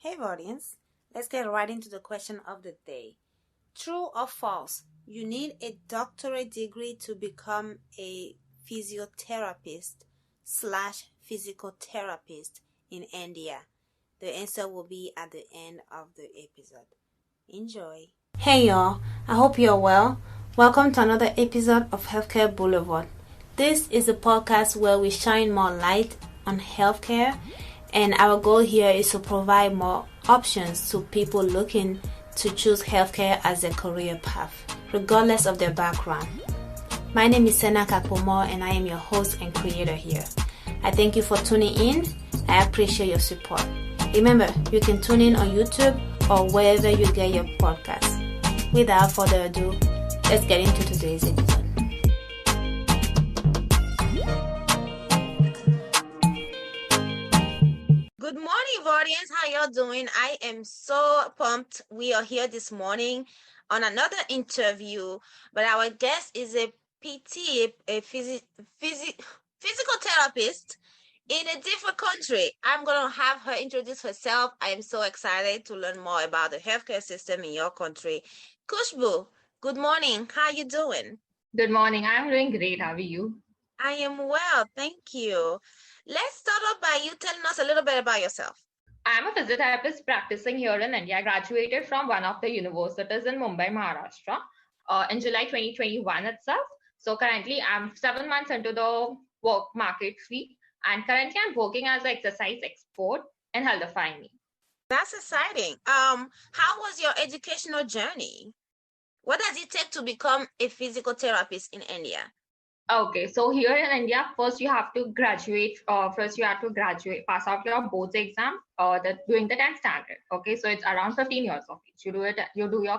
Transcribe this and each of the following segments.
Hey Vardians, let's get right into the question of the day. True or false? You need a doctorate degree to become a physiotherapist slash physical therapist in India. The answer will be at the end of the episode. Enjoy. Hey y'all, I hope you're well. Welcome to another episode of Healthcare Boulevard. This is a podcast where we shine more light on healthcare, and our goal here is to provide more options to people looking to choose healthcare as a career path, regardless of their background. My name is Sena Kapomo, and I am your host and creator here. I thank you for tuning in. I appreciate your support. Remember, you can tune in on YouTube or wherever you get your podcasts. Without further ado, let's get into today's episode. Good morning, Vardians. How y'all doing? I am so pumped. We are here this morning on another interview, but our guest is a PT, a physical therapist in a different country. I'm going to have her introduce herself. I am so excited to learn more about the healthcare system in your country. Khushbu, good morning. How are you doing? Good morning. I'm doing great. How are you? I am well, thank you. Let's start off by you telling us a little bit about yourself. I'm a physiotherapist practicing here in India. I graduated from one of the universities in Mumbai, Maharashtra, in July 2021 itself. So currently, I'm 7 months into the work market field, and currently I'm working as an exercise expert in HealthifyMe. That's exciting. How was your educational journey? What does it take to become a physical therapist in India? Okay, so here in India, first you have to graduate. Pass out your boards exam, doing the 10th standard. Okay, so it's around 15 years of age.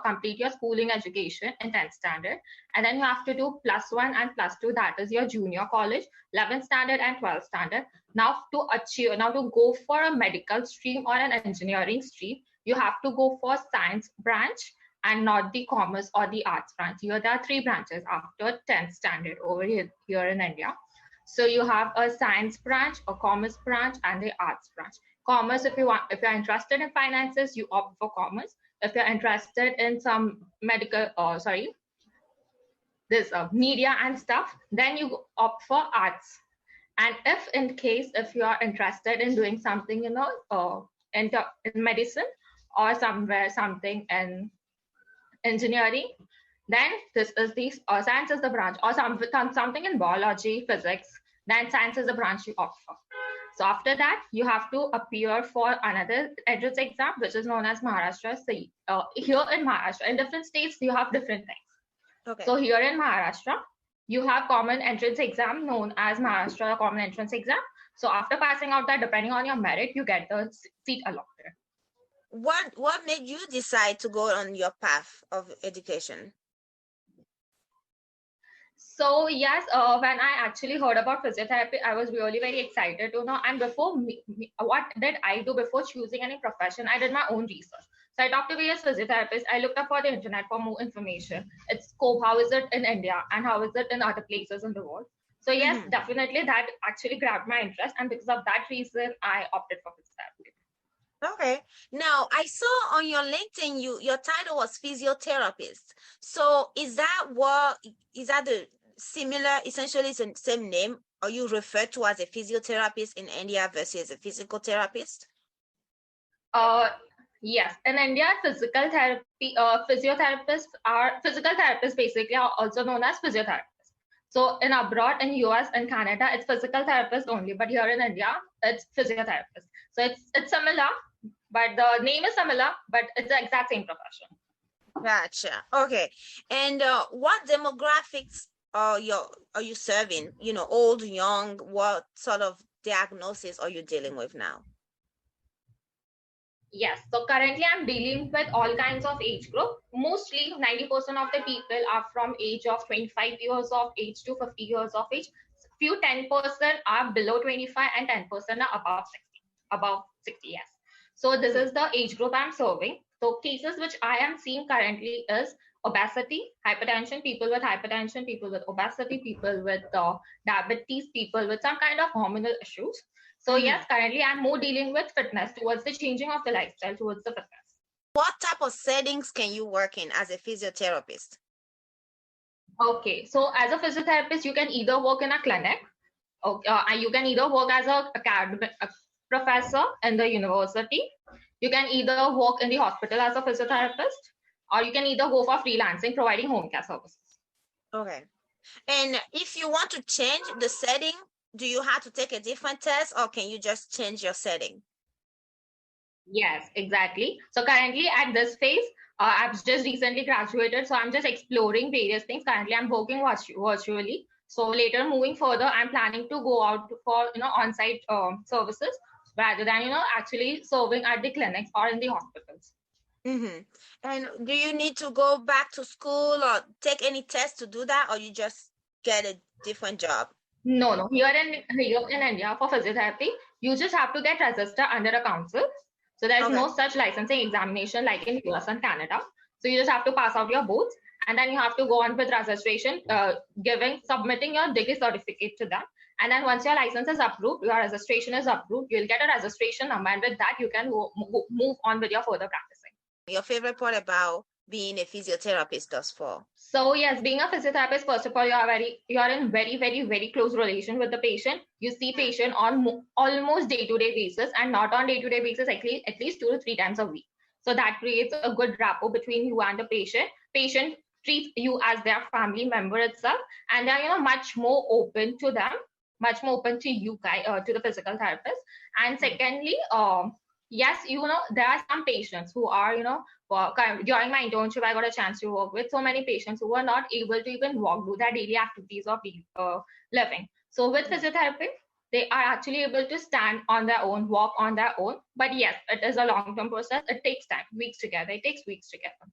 Complete your schooling education in 10th standard, and then you have to do +1 and +2. That is your junior college, 11th standard and 12th standard. Now to go for a medical stream or an engineering stream, you have to go for science branch and not the commerce or the arts branch. Here there are 3 branches after 10th standard over here in India. So you have a science branch, a commerce branch, and the arts branch. Commerce, if you're interested in finances, you opt for commerce. If you're interested in some media and stuff, then you opt for arts. And if you are interested in doing something, in medicine or something in engineering, then this is the science is the branch, or something in biology, physics, then science is the branch you opt for. So after that, you have to appear for another entrance exam, which is known as Maharashtra. So here in Maharashtra, in different states, you have different things. Okay. So here in Maharashtra, you have common entrance exam known as Maharashtra Common Entrance Exam. So after passing out that, depending on your merit, you get the seat allotted. What made you decide to go on your path of education? So yes, when I actually heard about physiotherapy, I was really very excited to know. And what did I do before choosing any profession? I did my own research. So I talked to various physiotherapists. I looked up for the internet for more information. Its scope, how is it in India and how is it in other places in the world? So yes, definitely that actually grabbed my interest. And because of that reason, I opted for physiotherapy. Okay. Now, I saw on your LinkedIn, your title was physiotherapist. So is that the similar, essentially it's the same name, or you refer to as a physiotherapist in India versus a physical therapist? Yes, in India, physical therapists basically are also known as physiotherapists. So in abroad, in US and Canada, it's physical therapist only, but here in India, it's physiotherapist. So it's similar, but the name is similar, but it's the exact same profession. Gotcha. Okay. And what demographics are you serving? Old, young, what sort of diagnosis are you dealing with now? Yes, so currently I'm dealing with all kinds of age group. Mostly 90% of the people are from age of 25 years of age to 50 years of age. Few 10% are below 25 and 10% are above 60, yes. So this is the age group I'm serving. So cases which I am seeing currently is obesity, hypertension, people with hypertension, people with obesity, people with diabetes, people with some kind of hormonal issues. So yes, currently I'm more dealing with fitness, towards the changing of the lifestyle towards the fitness. What type of settings can you work in as a physiotherapist? Okay, so as a physiotherapist, you can either work in a clinic, and you can either work as a academic professor in the university. You can either work in the hospital as a physiotherapist, or you can either go for freelancing, providing home care services. Okay. And if you want to change the setting, do you have to take a different test, or can you just change your setting? Yes, exactly. So currently at this phase, I've just recently graduated, so I'm just exploring various things. Currently, I'm working virtually. So later, moving further, I'm planning to go out for on-site services rather than actually serving at the clinics or in the hospitals. And do you need to go back to school or take any test to do that, or you just get a different job? No. Here in India for physiotherapy, you just have to get registered under a council. So there's no such licensing examination like in US and Canada. So you just have to pass out your boards, and then you have to go on with registration, submitting your degree certificate to them. And then once your license is approved, your registration is approved, you'll get a registration number, and with that you can move on with your further practicing. Your favorite part about being a physiotherapist thus far? So yes, being a physiotherapist, first of all, you're in very close relation with the patient. You see patient on almost day-to-day basis, and not on day-to-day basis, at least 2 to 3 times a week. So that creates a good rapport between you and the patient. Patient treats you as their family member itself, and they're much more open to them, much more open to you guys, to the physical therapist. And secondly, yes, there are some patients who are during my internship, I got a chance to work with so many patients who were not able to even walk, do their daily activities of living. So with physiotherapy, they are actually able to stand on their own, walk on their own. But yes, it is a long-term process. It takes time, weeks together. It takes weeks together.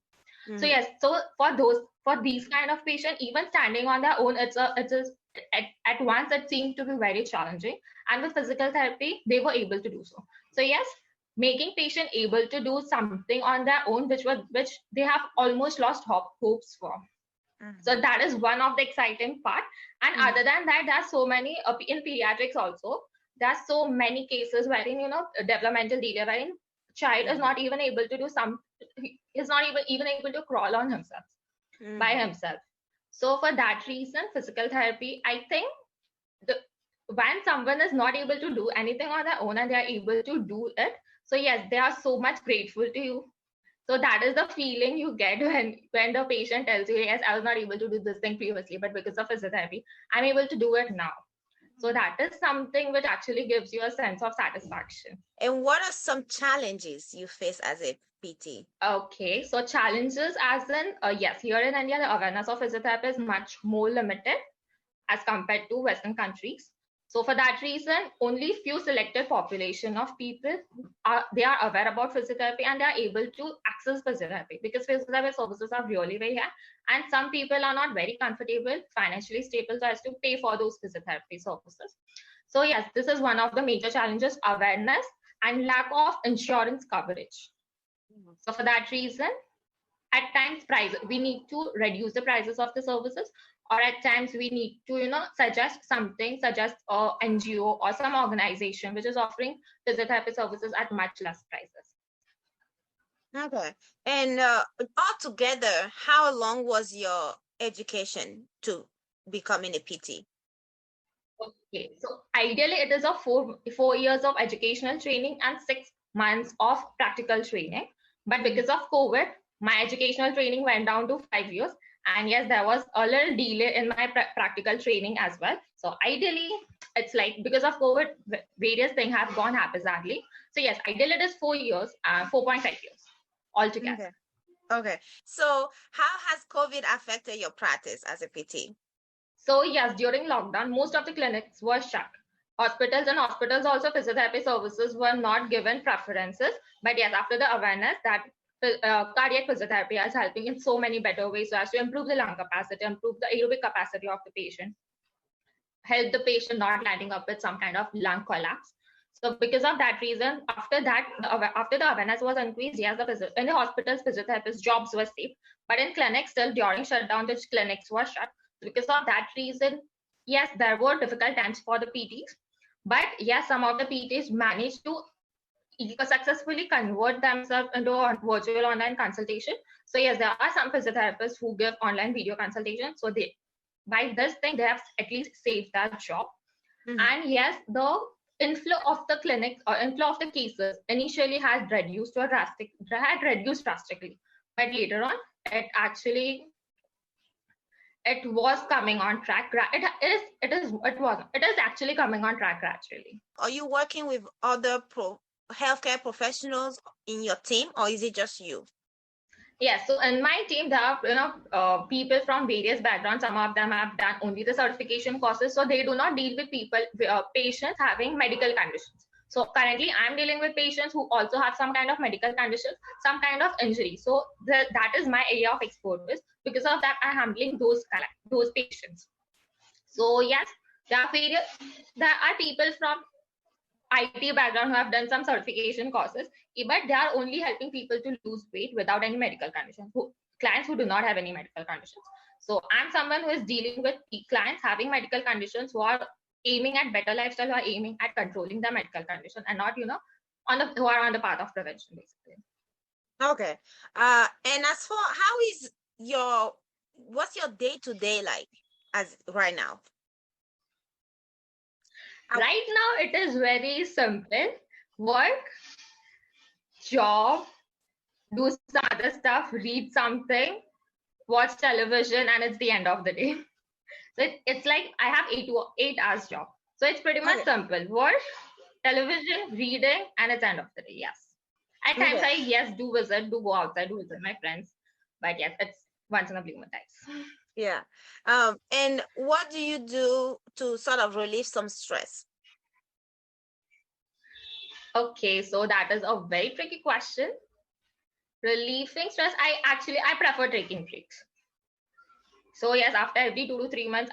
So yes, so for these kind of patients, even standing on their own, at once it seemed to be very challenging. And with physical therapy, they were able to do so. So yes, making patient able to do something on their own, which they have almost lost hopes for. So that is one of the exciting part. And other than that, there are so many in pediatrics also. There are so many cases wherein developmental delay, wherein child is not even able to do is not even able to crawl on himself by himself. So for that reason, physical therapy, I think when someone is not able to do anything on their own and they are able to do it, so yes, they are so much grateful to you. So that is the feeling you get when the patient tells you, yes, I was not able to do this thing previously, but because of physiotherapy, I'm able to do it now. So that is something which actually gives you a sense of satisfaction. And what are some challenges you face as a PT? Okay, so challenges as in, yes, here in India, the awareness of physiotherapy is much more limited as compared to Western countries. So for that reason, only few selected population of people they are aware about physiotherapy and they are able to access physiotherapy, because physiotherapy services are really very high, and some people are not very comfortable, financially stable, so as to pay for those physiotherapy services. So yes, this is one of the major challenges: awareness and lack of insurance coverage. So for that reason, at times we need to reduce the prices of the services, or at times we need to suggest a NGO or some organization which is offering physiotherapy services at much less prices. Okay. And altogether, how long was your education to becoming a PT? Okay, so ideally it is a 4 years of educational training and 6 months of practical training, but because of COVID, my educational training went down to 5 years. And yes, there was a little delay in my practical training as well. So ideally, it's like because of COVID, various things have gone haphazardly. So yes, ideally it is 4 years, 4.5 years altogether. Okay. So how has COVID affected your practice as a PT? So yes, during lockdown, most of the clinics were shut. Hospitals also, physiotherapy services were not given preferences. But yes, after the awareness that cardiac physiotherapy is helping in so many better ways, so as to improve the lung capacity, improve the aerobic capacity of the patient, help the patient not landing up with some kind of lung collapse. So because of that reason, after the awareness was increased, yes, in the hospitals, physiotherapists' jobs were safe. But in clinics, still during shutdown, the clinics were shut. So because of that reason, yes, there were difficult times for the PTs. But yes, some of the PTs manage to successfully convert themselves into a virtual online consultation. So yes, there are some physiotherapists who give online video consultation. So they, by this thing, they have at least saved that job. And yes, the inflow of the clinics or inflow of the cases initially had reduced drastically, but later on, it was coming on track. It is actually coming on track gradually. Are you working with other healthcare professionals in your team, or is it just you? Yes, so in my team, there are people from various backgrounds. Some of them have done only the certification courses, so they do not deal with patients having medical conditions. So currently, I'm dealing with patients who also have some kind of medical conditions, some kind of injury. So that is my area of expertise. Because of that, I'm handling those patients. So yes, there are people from IT background who have done some certification courses, but they are only helping people to lose weight without any medical conditions, clients who do not have any medical conditions. So I'm someone who is dealing with clients having medical conditions who are aiming at better lifestyle, who are aiming at controlling the medical condition, and not, who are on the path of prevention, basically. Okay. And as for what's your day-to-day like as right now? Right now, it is very simple. Work, job, do some other stuff, read something, watch television, and it's the end of the day. So it's like I have 8 hours job. So it's pretty much simple. Work, television, reading, and it's end of the day. Yes. At times I do go outside, do visit my friends. But yes, it's once in a blue moon times. Yeah. And what do you do to sort of relieve some stress? Okay, so that is a very tricky question. Relieving stress, I prefer taking breaks. So yes, after every 2 to 3 months,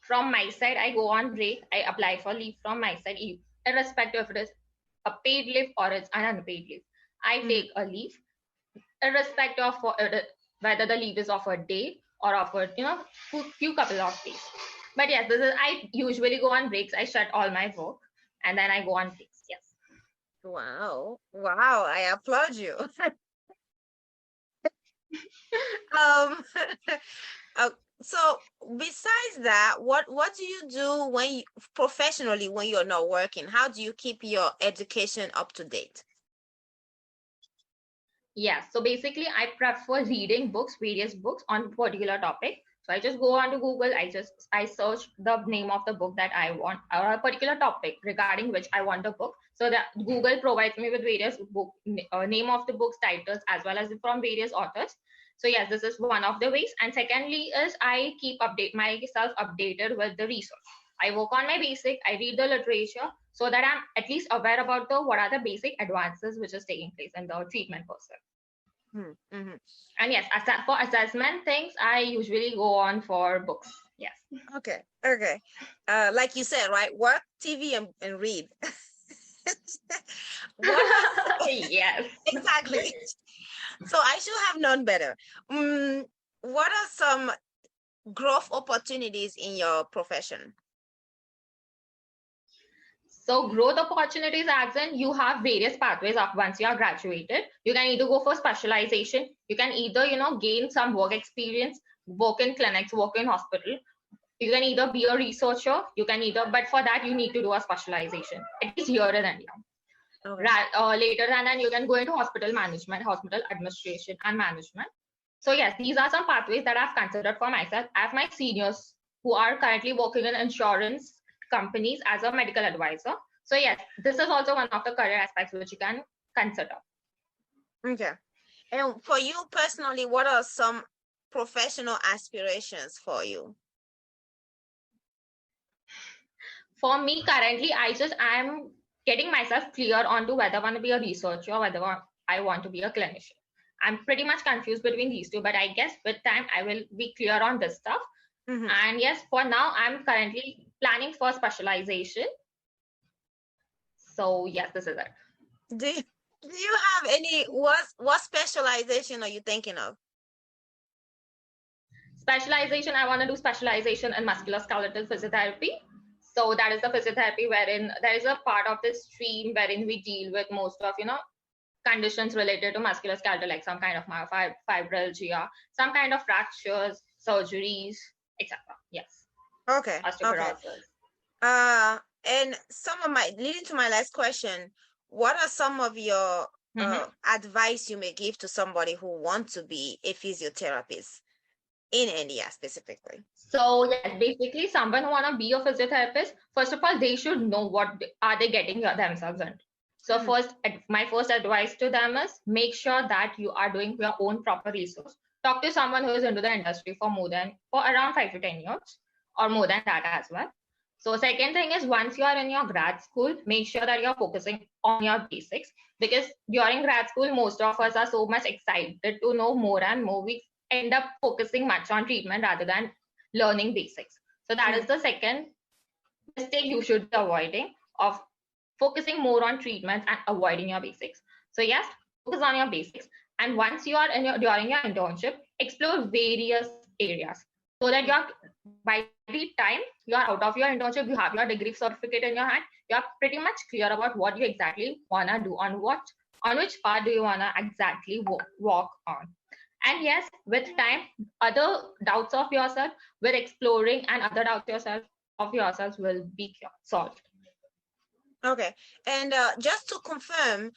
from my side, I go on break. I apply for leave from my side, irrespective if it is a paid leave or it's an unpaid leave. I take a leave, irrespective of whether the leave is of a day or of a few couple of days. But yes, I usually go on breaks. I shut all my work and then I go on breaks. Yes. Wow! I applaud you. So besides that, what do you do professionally when you're not working? How do you keep your education up to date? Yeah, so basically I prefer reading various books on particular topic. So I just go on to Google, I search the name of the book that I want, or a particular topic regarding which I want a book. So that Google provides me with various name of the books, titles, as well as from various authors. So yes, this is one of the ways. And secondly is I keep myself updated with the research. I work on my basic, I read the literature so that I'm at least aware about what are the basic advances which is taking place in the treatment process. And yes, for assessment things, I usually go on for books. Yes. Okay. Like you said, right? Work, TV, and read. Yes. Exactly. So I should have known better. What are some growth opportunities in your profession? So growth opportunities, as in you have various pathways once you are graduated. You can either go for specialization. You can either, gain some work experience, work in clinics, work in hospital. You can either be a researcher. But for that, you need to do a specialization, at least here in India. Okay. Later than that, you can go into hospital management, hospital administration and management. So yes, these are some pathways that I've considered for myself. I have my seniors who are currently working in insurance companies as a medical advisor. So yes, this is also one of the career aspects which you can consider. Okay. And for you personally, what are some professional aspirations for you? For me currently, I'm getting myself clear onto whether I want to be a researcher or whether I want to be a clinician. I'm pretty much confused between these two, but I guess with time I will be clear on this stuff. And yes, for now, I'm currently planning for specialization. So yes, this is it. Do you have any, what specialization are you thinking of? Specialization, I want to do specialization in musculoskeletal physiotherapy. So that is the physiotherapy wherein there is a part of this stream wherein we deal with most of, conditions related to musculoskeletal, like some kind of fibralgia, some kind of fractures, surgeries, etc. Yes. Okay. Osteoporosis. And leading to my last question, what are some of your advice you may give to somebody who wants to be a physiotherapist in India specifically? So yes, basically someone who want to be a physiotherapist, first of all, they should know what are they getting themselves into. So my first advice to them is make sure that you are doing your own proper research. Talk to someone who is into the industry for around 5 to 10 years or more than that as well. So second thing is, once you are in your grad school, make sure that you're focusing on your basics, because during grad school, most of us are so much excited to know more and more. We end up focusing much on treatment rather than learning basics. So that is the second mistake you should be avoiding, of focusing more on treatment and avoiding your basics. So yes, focus on your basics. And once you are during your internship, explore various areas, so that by the time you are out of your internship, you have your degree certificate in your hand, you are pretty much clear about what you exactly want to do, on which part do you want to exactly walk on. And yes, with time, other doubts of yourself, with exploring, and other doubts of yourselves will be solved. Okay. And just to confirm,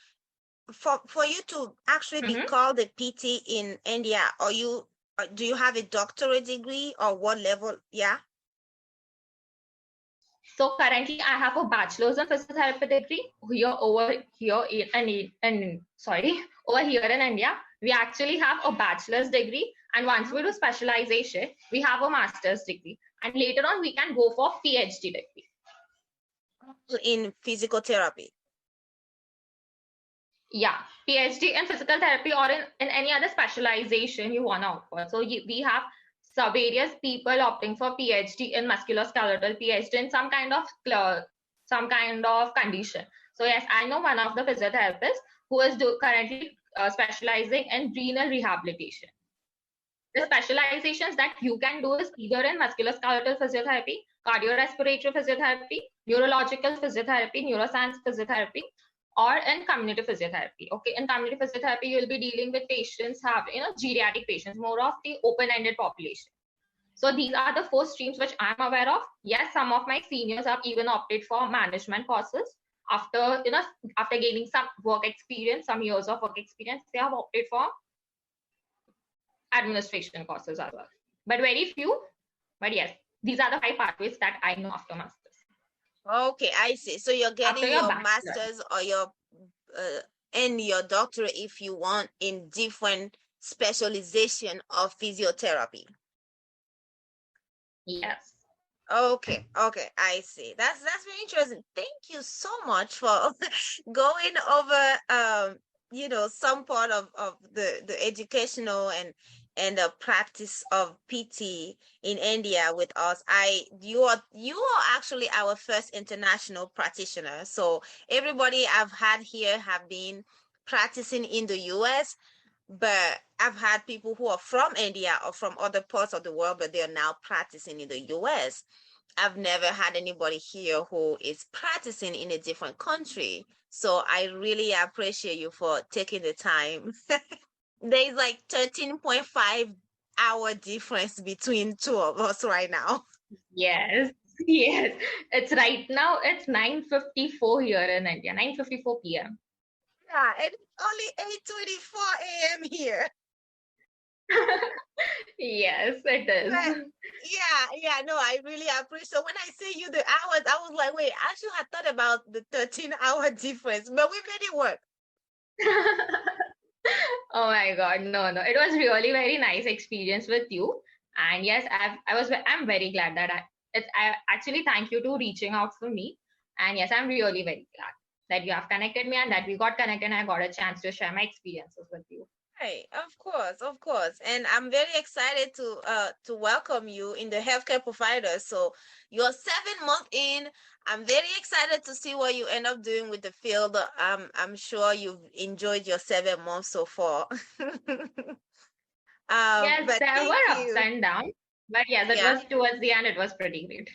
for you to actually be called a PT in India, do you have a doctorate degree, or what level? Yeah. So currently I have a bachelor's in physiotherapy degree over here in India. We actually have a bachelor's degree, and once we do specialization, we have a master's degree, and later on we can go for PhD degree in physical therapy. Yeah, PhD in physical therapy, or in any other specialization you want to offer. So we have various people opting for PhD in musculoskeletal, PhD in some kind of condition. So yes, I know one of the physiotherapists who is currently specializing in renal rehabilitation. The specializations that you can do is either in musculoskeletal physiotherapy, cardiorespiratory physiotherapy, neurological physiotherapy, neuroscience physiotherapy, or in community physiotherapy. Okay, in community physiotherapy, you'll be dealing with patients geriatric patients, more of the open-ended population. So these are the four streams which I'm aware of. Yes, some of my seniors have even opted for management courses after gaining some work experience, some years of work experience. They have opted for administration courses as well, but very few. But yes, these are the 5 pathways that I know after masters. Okay, I see. So you're getting your master's or your doctorate, if you want, in different specialization of physiotherapy. Yes. Okay, I see. That's very interesting. Thank you so much for going over some part of the educational and the practice of PT in India with us. You are actually our first international practitioner. So everybody I've had here have been practicing in the US, but I've had people who are from India or from other parts of the world, but they're now practicing in the US. I've never had anybody here who is practicing in a different country. So I really appreciate you for taking the time. There's like 13.5 hour difference between two of us right now. Yes. It's right now, it's 9:54 here in India, 9:54 p.m. Yeah, and only 8:24 a.m. here. Yes, it is. But, yeah, no, I really appreciate. So when I say you the hours, I was like, wait, I should have thought about the 13-hour difference, but we made it work. Oh my God, no, it was really very nice experience with you. And yes, I'm very glad that I actually thank you to reaching out for me. And yes, I'm really very glad that you have connected me and that we got connected and I got a chance to share my experiences with you. Hey, of course. And I'm very excited to welcome you in the healthcare provider. So you're 7 months in. I'm very excited to see what you end up doing with the field. I'm sure you've enjoyed your 7 months so far. Yes, there were ups and downs, but yes, it was towards the end, it was pretty great.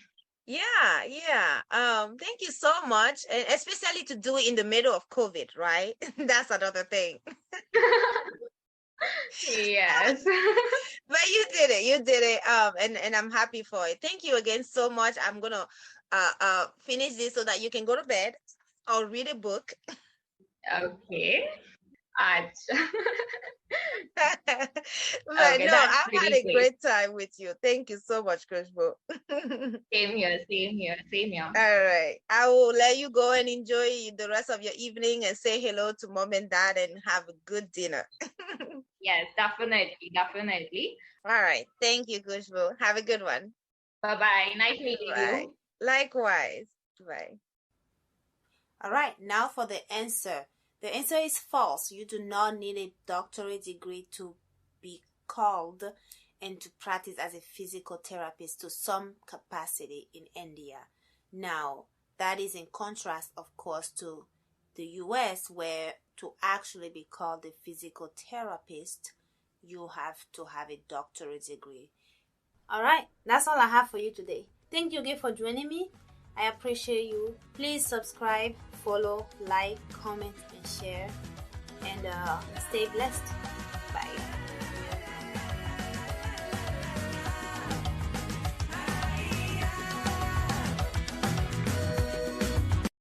Yeah. Thank you so much, and especially to do it in the middle of COVID, right? That's another thing. Yes. But you did it. And I'm happy for it. Thank you again so much. I'm gonna finish this so that you can go to bed or read a book. Okay. Acha. But Okay, no, that's I've had pretty a great. great time with you. Thank you so much, Khushbu. Same here, same here, same here. All right. I will let you go and enjoy the rest of your evening and say hello to mom and dad and have a good dinner. Yes, definitely, definitely. All right. Thank you, Khushbu. Have a good one. Bye-bye. Nice meeting Bye. you. Likewise. Bye. All right. Now for the answer. The answer is false. You do not need a doctorate degree to be called and to practice as a physical therapist to some capacity in India. Now, that is in contrast, of course, to the US, where to actually be called a physical therapist, you have to have a doctorate degree. All right, that's all I have for you today. Thank you again for joining me. I appreciate you. Please subscribe, follow, like, comment, and share. And stay blessed. Bye.